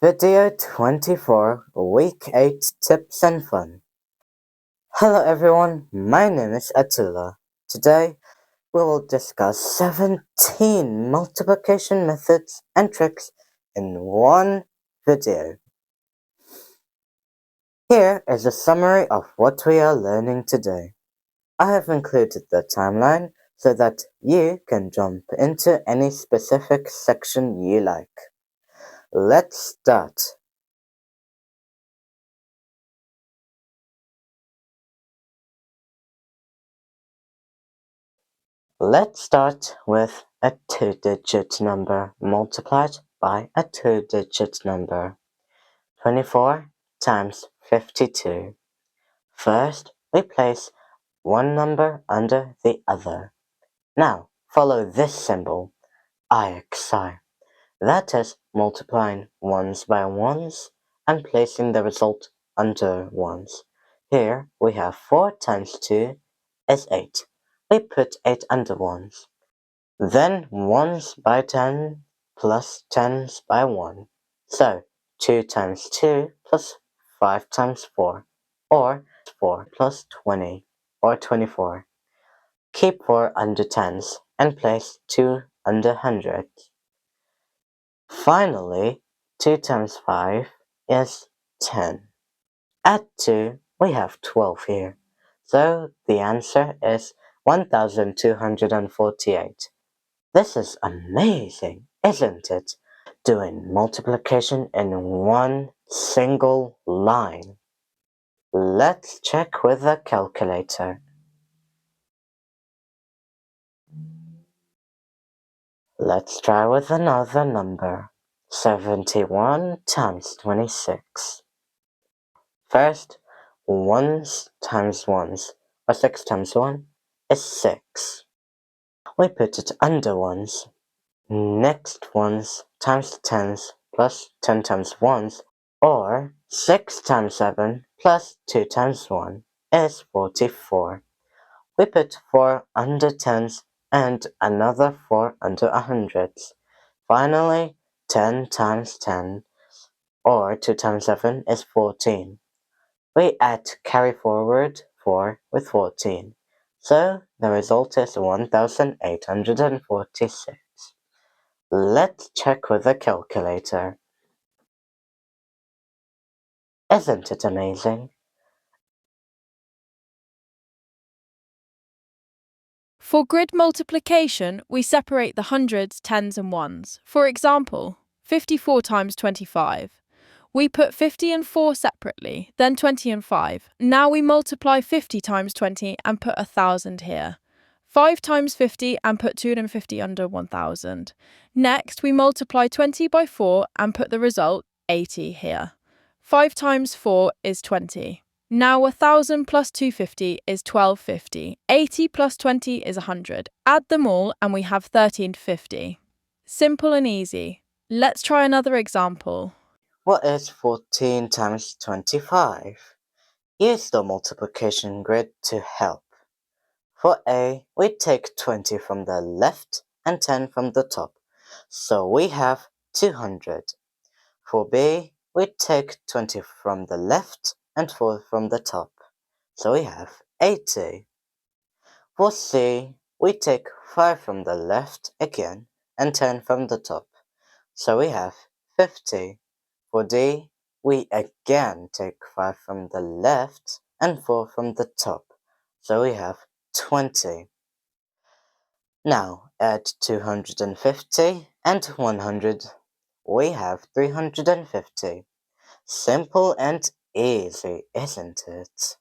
Video 24, Week 8 Tips and Fun. Hello everyone, my name is Atula. Today, we will discuss 17 multiplication methods and tricks in one video. Here is a summary of what we are learning today. I have included the timeline so that you can jump into any specific section you like. Let's start. Let's start with a two-digit number multiplied by a two-digit number. 24 times 52. First, we place one number under the other. Now, follow this symbol, IXI. That is multiplying ones by ones and placing the result under ones. Here, we have 4 times 2 is 8. We put 8 under ones. Then ones by 10 plus tens by 1. So 2 times 2 plus 5 times 4, or 4 plus 20, or 24. Keep 4 under tens and place 2 under hundreds. Finally, 2 times 5 is 10. Add 2, we have 12 here. So the answer is 1248. This is amazing, isn't it? Doing multiplication in one single line. Let's check with a calculator. Let's try with another number. 71 times 26. First, ones times ones, or 6 times 1, is 6. We put it under ones. Next, ones times tens plus 10 times ones, or 6 times 7 plus 2 times 1 is 44. We put 4 under tens and another 4 under hundreds. Finally, 10 times 10, or 2 times 7 is 14. We add carry forward 4 with 14. So the result is 1846. Let's check with a calculator. Isn't it amazing? For grid multiplication, we separate the hundreds, tens and ones. For example, 54 times 25. We put 50 and 4 separately, then 20 and 5. Now we multiply 50 times 20 and put 1,000 here. 5 times 50 and put 250 under 1,000. Next, we multiply 20 by 4 and put the result 80 here. 5 times 4 is 20. Now 1,000 plus 250 is 1,250. 80 plus 20 is 100. Add them all and we have 1,350. Simple and easy. Let's try another example. What is 14 times 25? Use the multiplication grid to help. For A, we take 20 from the left and 10 from the top, so we have 200. For B, we take 20 from the left and 4 from the top, so we have 80. For C, we take 5 from the left again and 10 from the top, so we have 50. For D, we again take 5 from the left and 4 from the top, so we have 20. Now add 250 and 100. We have 350. Simple and easy, isn't it?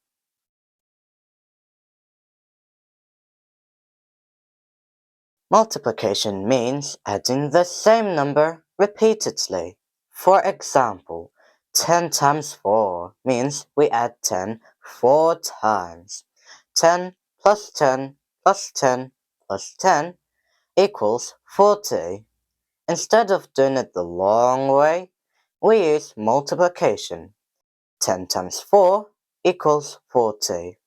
Multiplication means adding the same number repeatedly. For example, 10 times 4 means we add 10 4 times. 10 plus 10 plus 10 plus 10 equals 40. Instead of doing it the long way, we use multiplication. 10 times 4 equals 40.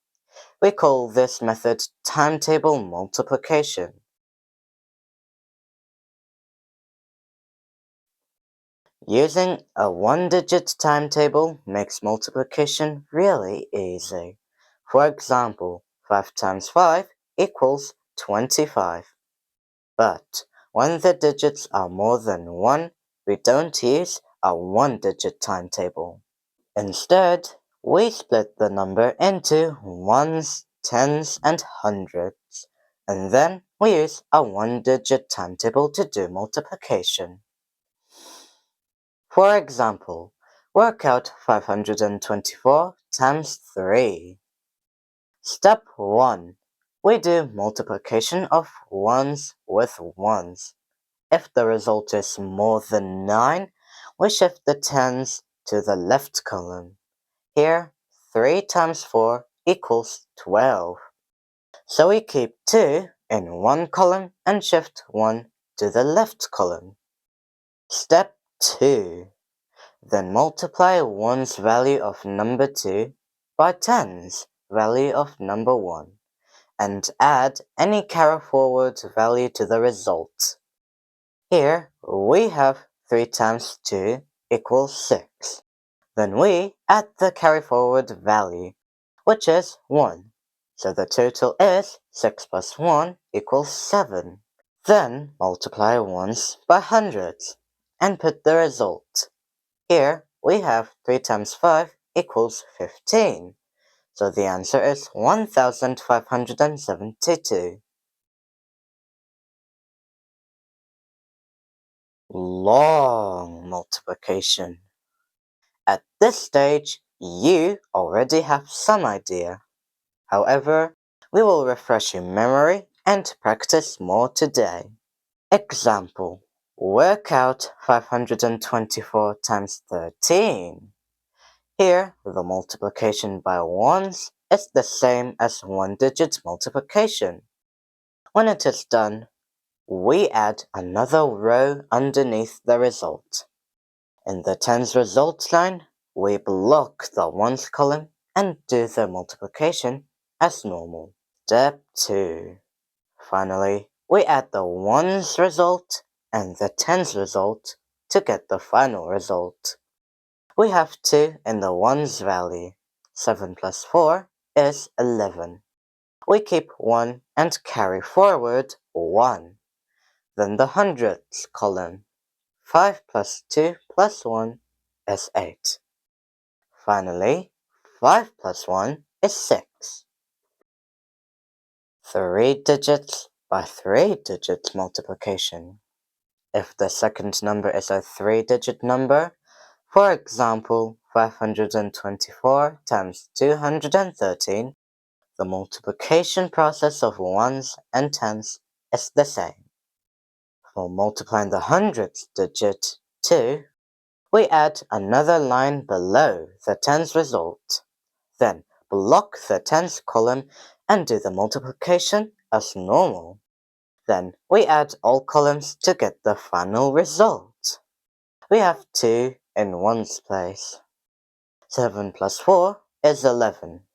We call this method timetable multiplication. Using a one-digit timetable makes multiplication really easy. For example, 5 times 5 equals 25. But when the digits are more than 1, we don't use a one-digit timetable. Instead, we split the number into ones, tens, and hundreds, and then we use a one-digit timetable to do multiplication. For example, work out 524 times 3. Step 1. We do multiplication of ones with ones. If the result is more than 9, we shift the tens to the left column. Here, 3 times 4 equals 12. So we keep 2 in one column and shift 1 to the left column. Step 2. Then multiply 1's value of number 2 by 10's value of number 1 and add any carry-forward value to the result. Here we have 3 times 2 equals 6. Then we add the carry-forward value, which is 1. So the total is 6 plus 1 equals 7. Then multiply ones by hundreds and put the result. Here we have 3 times 5 equals 15. So the answer is 1572. Long multiplication. At this stage, you already have some idea. However, we will refresh your memory and practice more today. Example: work out 524 times 13. Here, the multiplication by ones is the same as one-digit multiplication. When it is done, we add another row underneath the result. In the tens results line, we block the ones column and do the multiplication as normal. Step 2. Finally, we add the ones result and the tens result to get the final result. We have 2 in the ones value. 7 plus 4 is 11. We keep 1 and carry forward 1. Then the hundreds column. 5 plus 2 plus 1 is 8. Finally, 5 plus 1 is 6. 3 digits by 3 digits multiplication. If the second number is a 3-digit number, for example, 524 times 213, the multiplication process of ones and tens is the same. For multiplying the hundredth digit, 2, we add another line below the tens result. Then block the tens column and do the multiplication as normal. Then we add all columns to get the final result. We have 2 in ones place. 7 plus 4 is 11.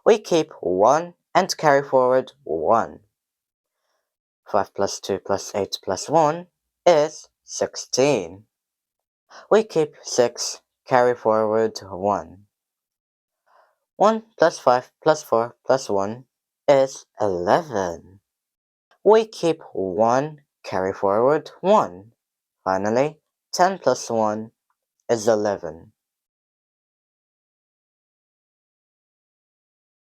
We keep 1 and carry forward 1. 5 plus 2 plus 8 plus 1 is 16. We keep 6, carry forward 1. 1 plus 5 plus 4 plus 1 is 11. We keep 1, carry forward 1. Finally, 10 plus 1 is 11.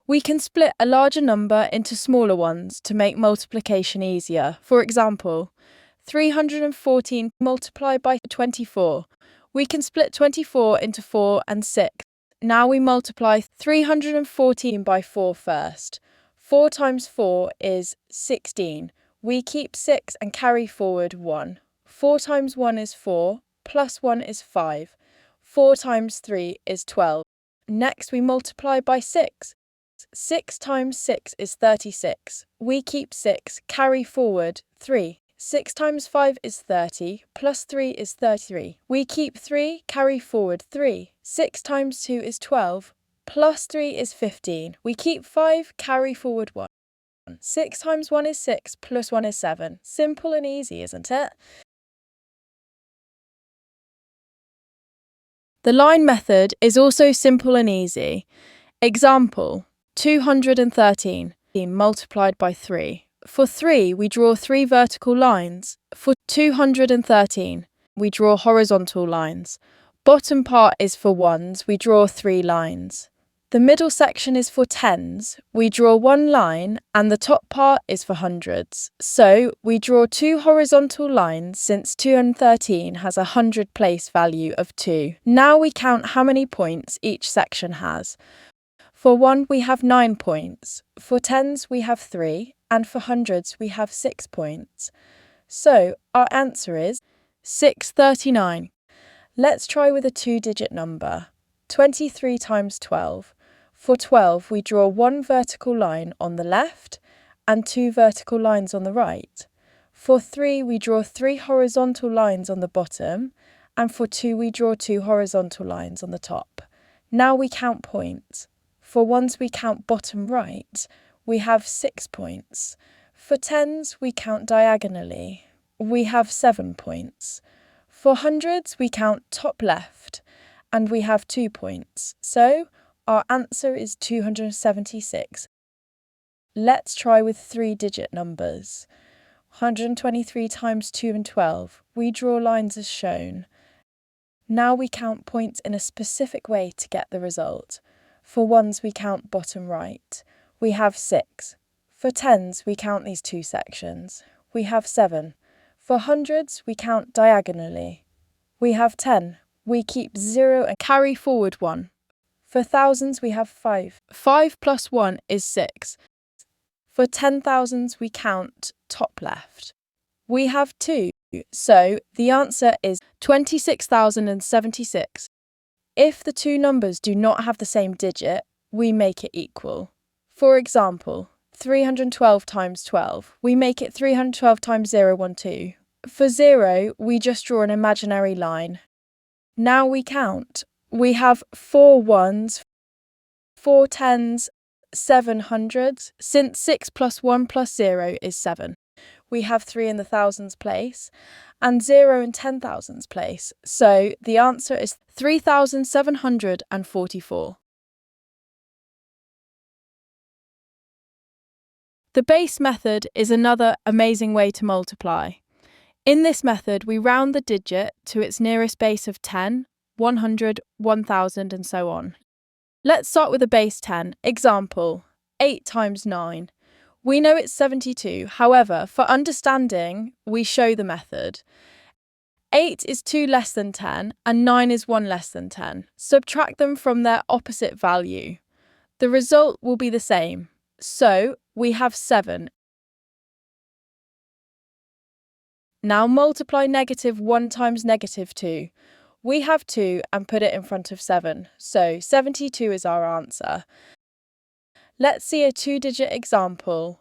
We can split a larger number into smaller ones to make multiplication easier. For example, 314 multiplied by 24. We can split 24 into 4 and 6. Now we multiply 314 by 4 first. 4 times 4 is 16. We keep 6 and carry forward 1. 4 times 1 is 4, plus 1 is 5. 4 times 3 is 12. Next we multiply by 6. 6 times 6 is 36. We keep 6, carry forward 3. 6 times 5 is 30, plus 3 is 33. We keep 3, carry forward 3. 6 times 2 is 12, plus 3 is 15. We keep 5, carry forward 1. 6 times 1 is 6, plus 1 is 7. Simple and easy, isn't it? The line method is also simple and easy. Example, 213 multiplied by 3. For 3, we draw 3 vertical lines. For 213, we draw horizontal lines. Bottom part is for ones, we draw 3 lines. The middle section is for tens, we draw 1 line, and the top part is for hundreds. So, we draw 2 horizontal lines since 213 has a 100 place value of 2. Now we count how many points each section has. For 1 we have 9 points, for tens we have 3, and for hundreds we have 6 points. So, our answer is 639. Let's try with a 2-digit number. 23 times 12. For 12, we draw 1 vertical line on the left and 2 vertical lines on the right. For 3, we draw 3 horizontal lines on the bottom, and for 2, we draw 2 horizontal lines on the top. Now we count points. For ones, we count bottom right. We have 6 points. For tens, we count diagonally. We have 7 points. For hundreds, we count top left, and we have 2 points. So, our answer is 276. Let's try with 3-digit numbers. 123 times 2 and 12. We draw lines as shown. Now we count points in a specific way to get the result. For ones, we count bottom right. We have 6. For tens, we count these 2 sections. We have 7. For hundreds, we count diagonally. We have 10. We keep 0 and carry forward 1. For thousands, we have 5. 5 plus 1 is 6. For 10,000s, we count top left. We have 2, so the answer is 26,076. If the two numbers do not have the same digit, we make it equal. For example, 312 times 12, we make it 312 times 012. For 0, we just draw an imaginary line. Now we count. We have 4 ones, 4 tens, 7 hundreds. Since 6 plus 1 plus 0 is 7, we have 3 in the thousands place and 0 in 10,000s place. So the answer is 3,744. The base method is another amazing way to multiply. In this method, we round the digit to its nearest base of 10, 100, 1000, and so on. Let's start with a base 10. Example, 8 times 9. We know it's 72. However, for understanding, we show the method. 8 is 2 less than 10, and 9 is 1 less than 10. Subtract them from their opposite value. The result will be the same. So, we have 7. Now multiply -1 times -2. We have 2 and put it in front of 7, so 72 is our answer. Let's see a 2-digit example.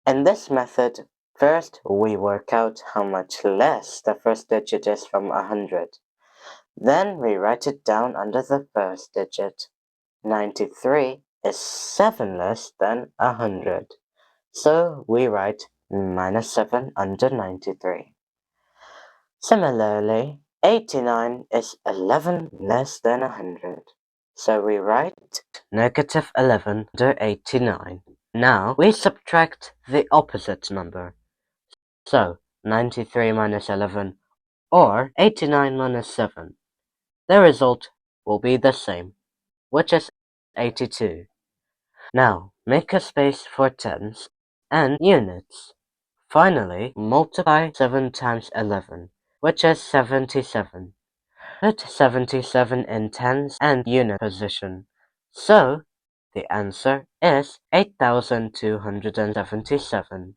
In this method, first we work out how much less the first digit is from 100. Then we write it down under the first digit. 93 is 7 less than 100. So we write -7 under 93. Similarly, 89 is 11 less than 100. So we write -11 under 89. Now we subtract the opposite number. So 93 minus 11 or 89 minus 7. The result will be the same, which is 82. Now make a space for tens and units. Finally, multiply 7 times 11, which is 77. Put 77 in tens and unit position. So, the answer is 8,277.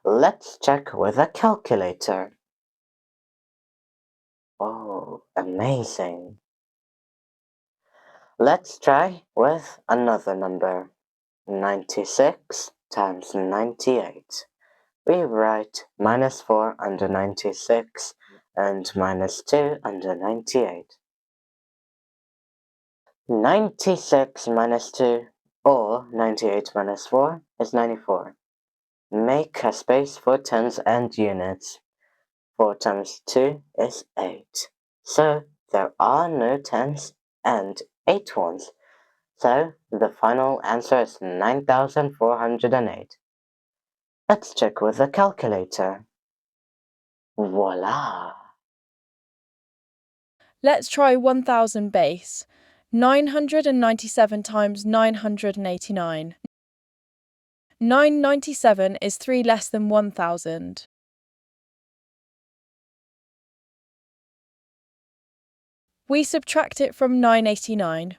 Let's check with a calculator. Oh, amazing. Let's try with another number. 96 times 98. We write -4 under 96 and -2 under 98. 96 minus 2 or 98 minus 4 is 94. Make a space for tens and units. 4 times 2 is 8. So there are no 10s and 8 ones. So the final answer is 9,408. Let's check with a calculator. Voila! Let's try 1000 base. 997 times 989. 997 is 3 less than 1000. We subtract it from 989.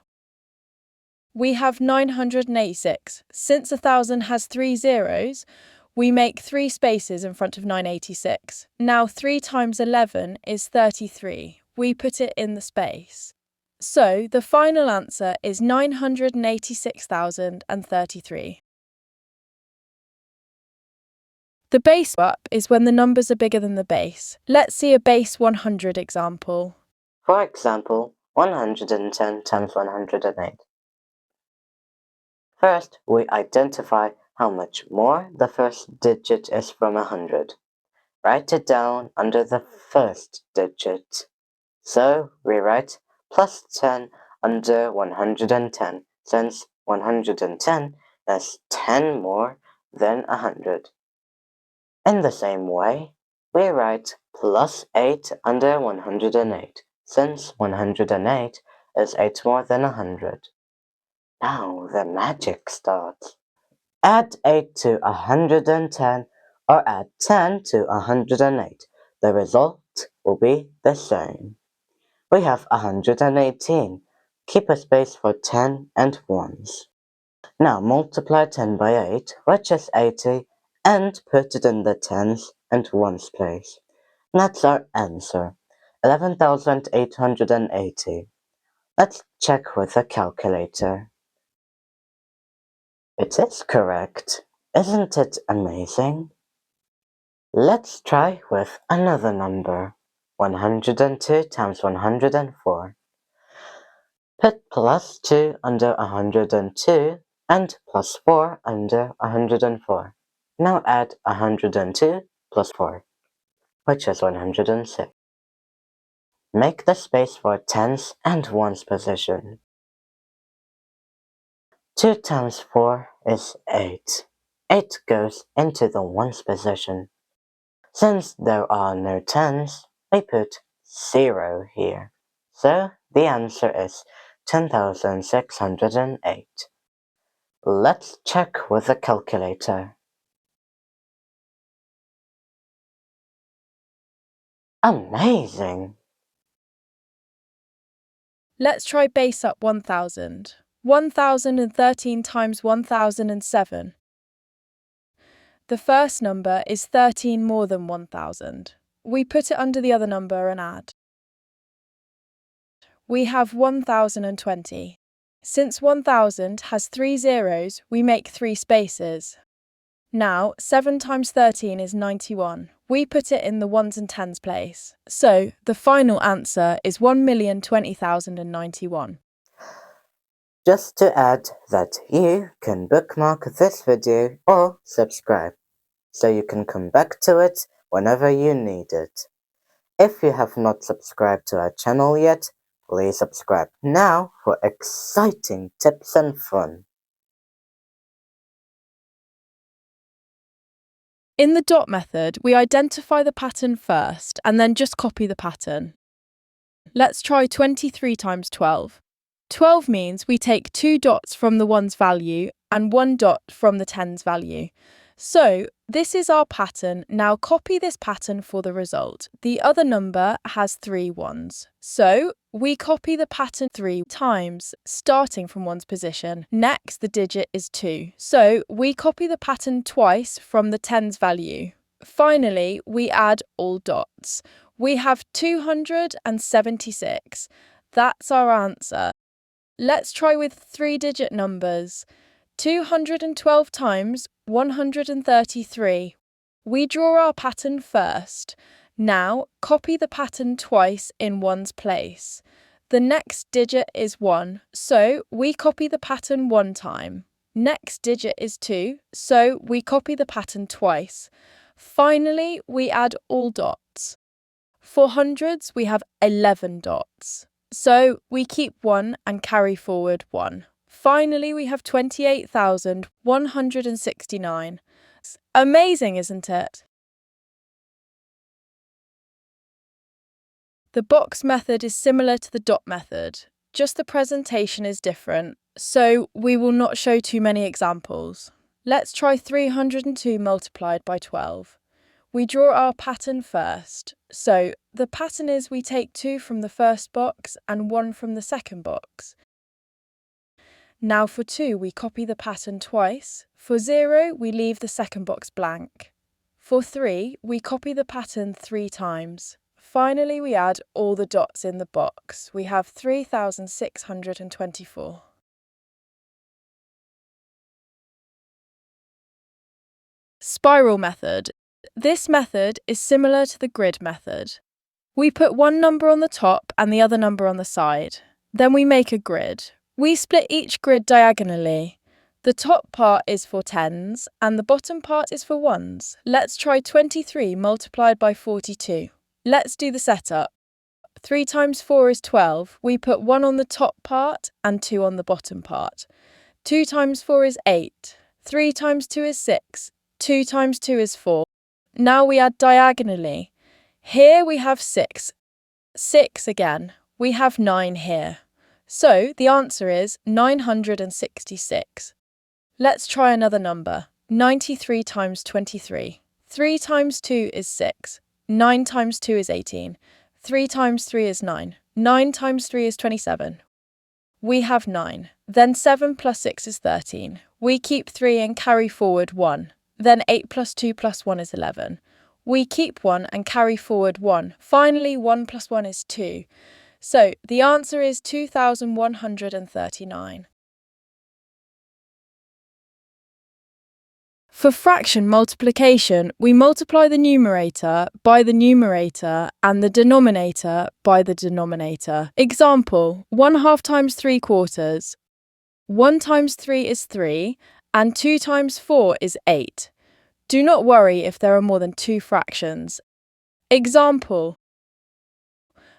We have 986. Since 1000 has 3 zeros, we make 3 spaces in front of 986. Now 3 times 11 is 33. We put it in the space. So the final answer is 986,033. The base up is when the numbers are bigger than the base. Let's see a base 100 example. For example, 110 times 108. First, we identify how much more the first digit is from 100. Write it down under the first digit. So we write plus 10 under 110, since 110 is 10 more than 100. In the same way, we write plus 8 under 108, since 108 is 8 more than 100. Now the magic starts. Add 8 to 110 or add 10 to 108. The result will be the same. We have 118. Keep a space for 10 and 1s. Now multiply 10 by 8, which is 80, and put it in the 10s and 1s place. That's our answer, 11,880. Let's check with a calculator. It is correct. Isn't it amazing? Let's try with another number. 102 times 104. Put plus 2 under 102 and plus 4 under 104. Now add 102 plus 4, which is 106. Make the space for tens and ones position. 2 times 4 is 8. 8 goes into the ones position. Since there are no tens, we put 0 here. So the answer is 10,608. Let's check with a calculator. Amazing! Let's try base up 1000. 1013 times 1007. The first number is 13 more than 1000. We put it under the other number and add. We have 1020. Since 1000 has 3 zeros, we make 3 spaces. Now, 7 times 13 is 91. We put it in the ones and tens place. So, the final answer is 1,020,091. Just to add that you can bookmark this video or subscribe, so you can come back to it whenever you need it. If you have not subscribed to our channel yet, please subscribe now for exciting tips and fun. In the dot method, we identify the pattern first and then just copy the pattern. Let's try 23 times 12. 12 means we take 2 dots from the 1's value and 1 dot from the 10's value. So, this is our pattern. Now copy this pattern for the result. The other number has 3 ones. So, we copy the pattern 3 times, starting from 1's position. Next, the digit is 2. So, we copy the pattern twice from the 10's value. Finally, we add all dots. We have 276. That's our answer. Let's try with 3-digit numbers. 212 times 133. We draw our pattern first. Now, copy the pattern twice in 1's place. The next digit is 1, so we copy the pattern 1 time. Next digit is 2, so we copy the pattern twice. Finally, we add all dots. For hundreds, we have 11 dots. So we keep 1 and carry forward 1. Finally, we have 28,169. Amazing, isn't it? The box method is similar to the dot method, just the presentation is different, so we will not show too many examples. Let's try 302 multiplied by 12. We draw our pattern first. So the pattern is we take 2 from the first box and 1 from the second box. Now for 2, we copy the pattern twice. For 0, we leave the second box blank. For 3, we copy the pattern 3 times. Finally, we add all the dots in the box. We have 3,624. Spiral method. This method is similar to the grid method. We put one number on the top and the other number on the side. Then we make a grid. We split each grid diagonally. The top part is for tens and the bottom part is for ones. Let's try 23 multiplied by 42. Let's do the setup. 3 times 4 is 12. We put 1 on the top part and 2 on the bottom part. 2 times 4 is 8. 3 times 2 is 6. 2 times 2 is 4. Now we add diagonally. Here we have 6. 6 again. We have 9 here. So the answer is 966. Let's try another number. 93 times 23. 3 times 2 is 6. 9 times 2 is 18. 3 times 3 is 9. 9 times 3 is 27. We have 9. Then 7 plus 6 is 13. We keep 3 and carry forward 1. Then 8 plus 2 plus 1 is 11. We keep 1 and carry forward 1. Finally, 1 plus 1 is 2. So the answer is 2,139. For fraction multiplication, we multiply the numerator by the numerator and the denominator by the denominator. Example, 1/2 times 3/4. 1 times 3 is 3, and 2 times 4 is 8. Do not worry if there are more than 2 fractions. Example.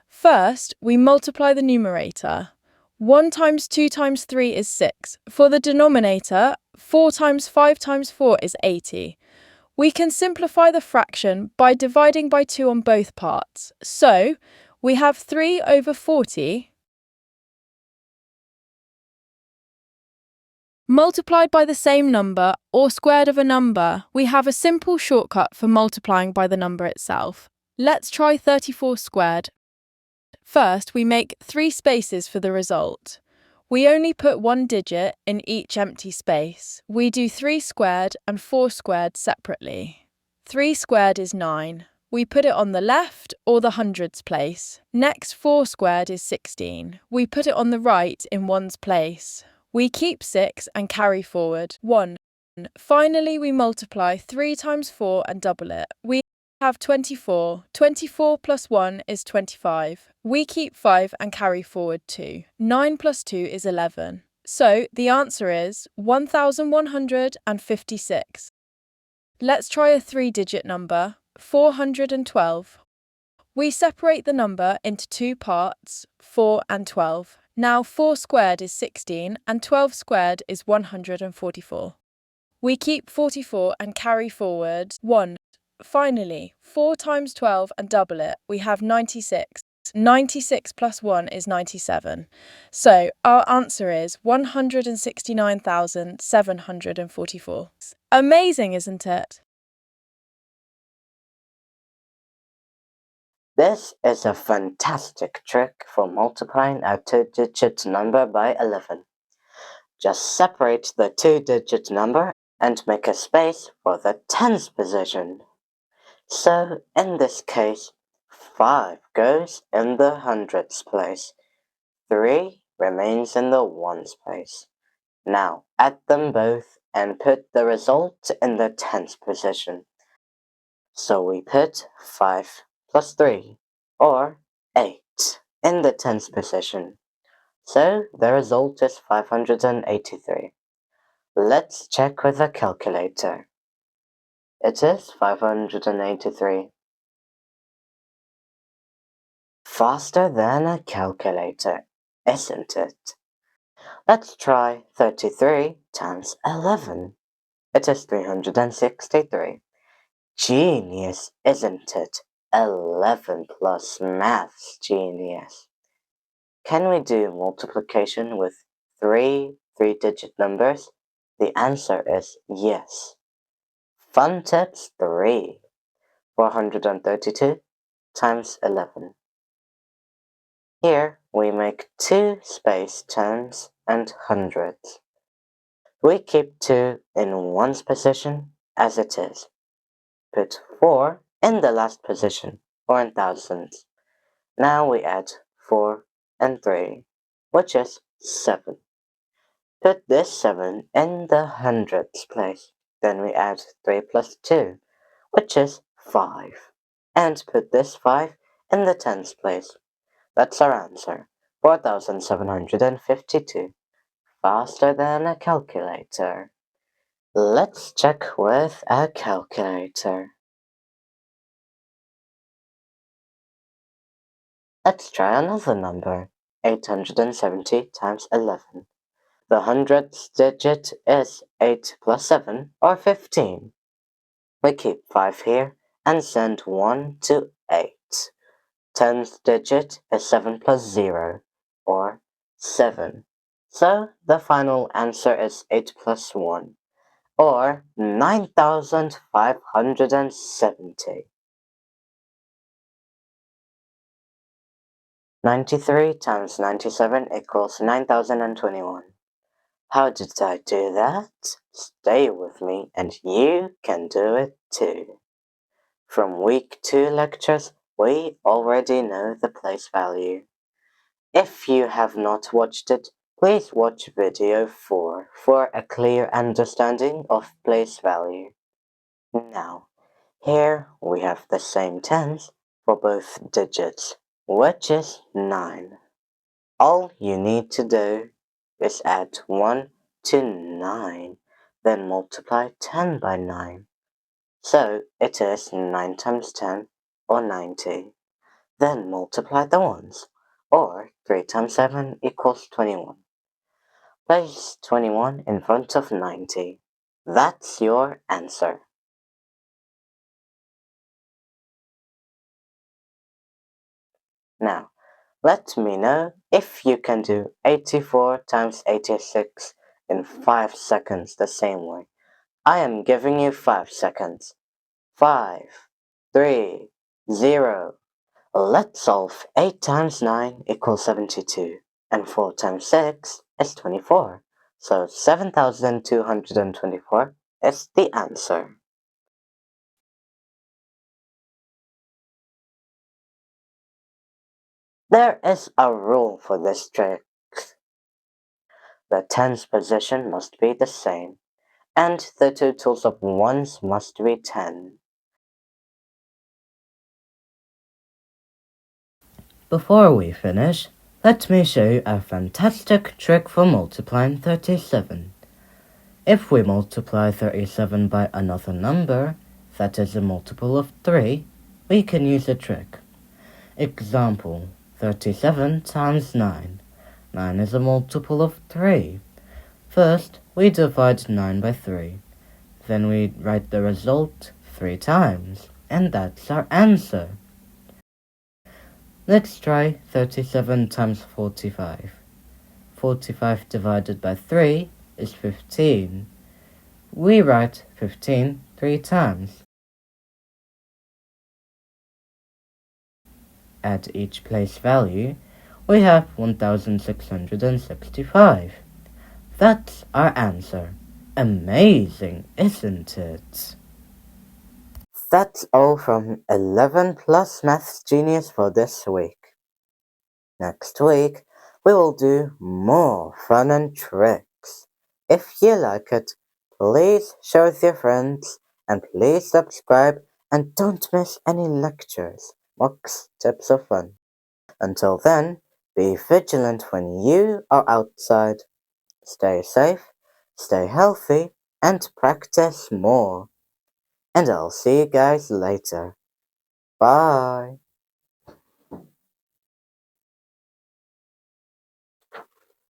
First, we multiply the numerator. 1 times 2 times 3 is 6. For the denominator, 4 times 5 times 4 is 80. We can simplify the fraction by dividing by 2 on both parts. So, we have 3 over 40 multiplied by the same number or squared of a number. We have a simple shortcut for multiplying by the number itself. Let's try 34 squared. First, we make 3 spaces for the result. We only put 1 digit in each empty space. We do 3 squared and 4 squared separately. 3 squared is 9. We put it on the left or the hundreds place. Next, 4 squared is 16. We put it on the right in ones place. We keep 6 and carry forward 1. Finally, we multiply 3 times 4 and double it. We have 24. 24 plus 1 is 25. We keep 5 and carry forward 2. 9 plus 2 is 11. So the answer is 1,156. Let's try a 3-digit number, 412. We separate the number into 2 parts, 4 and 12. Now 4 squared is 16 and 12 squared is 144. We keep 44 and carry forward 1. Finally, 4 times 12 and double it, we have 96. 96 plus 1 is 97. So our answer is 169,744. Amazing, isn't it? This is a fantastic trick for multiplying a 2-digit number by 11. Just separate the 2-digit number and make a space for the tens position. So, in this case, 5 goes in the hundreds place. 3 remains in the ones place. Now, add them both and put the result in the tens position. So we put 5 plus 3, or 8, in the tens position. So the result is 583. Let's check with a calculator. It is 583. Faster than a calculator, isn't it? Let's try 33 times 11. It is 363. Genius, isn't it? 11 plus maths genius. Can we do multiplication with three-digit numbers? The answer is yes. Fun tips 3. 432 times 11. Here we make 2 space tens and hundreds. We keep 2 in ones position as it is. Put 4 in the last position, or in thousands. Now we add 4 and 3, which is 7. Put this 7 in the hundreds place. Then we add 3 plus 2, which is 5. And put this 5 in the tens place. That's our answer, 4,752. Faster than a calculator. Let's check with a calculator. Let's try another number, 870 times 11. The hundredth digit is 8 plus 7, or 15. We keep 5 here and send 1 to 8. Tenth digit is 7 plus 0, or 7. So the final answer is 8 plus 1, or 9,570. 93 times 97 equals 9,021. How did I do that? Stay with me and you can do it too. From week 2 lectures, we already know the place value. If you have not watched it, please watch video 4 for a clear understanding of place value. Now, here we have the same tens for both digits, which is 9. All you need to do is add 1 to 9, then multiply 10 by 9. So it is 9 times 10, or 90. Then multiply the ones, or 3 times 7 equals 21. Place 21 in front of 90. That's your answer. Now, let me know if you can do 84 times 86 in 5 seconds the same way. I am giving you 5 seconds. 5, 3, 0. Let's solve 8 times 9 equals 72, and 4 times 6 is 24. So 7,224 is the answer. There is a rule for this trick. The tens position must be the same, and the totals of ones must be 10. Before we finish, let me show you a fantastic trick for multiplying 37. If we multiply 37 by another number, that is a multiple of 3, we can use a trick. Example, 37 times 9. 9 is a multiple of 3. First, we divide 9 by 3. Then we write the result 3 times, and that's our answer. Let's try 37 times 45. 45 divided by 3 is 15. We write 15 3 times. At each place value, we have 1,665. That's our answer. Amazing, isn't it? That's all from 11 Plus Maths Genius for this week. Next week, we will do more fun and tricks. If you like it, please share with your friends and please subscribe and don't miss any lectures, mocks, tips or fun. Until then, be vigilant when you are outside. Stay safe, stay healthy, and practice more. And I'll see you guys later. Bye.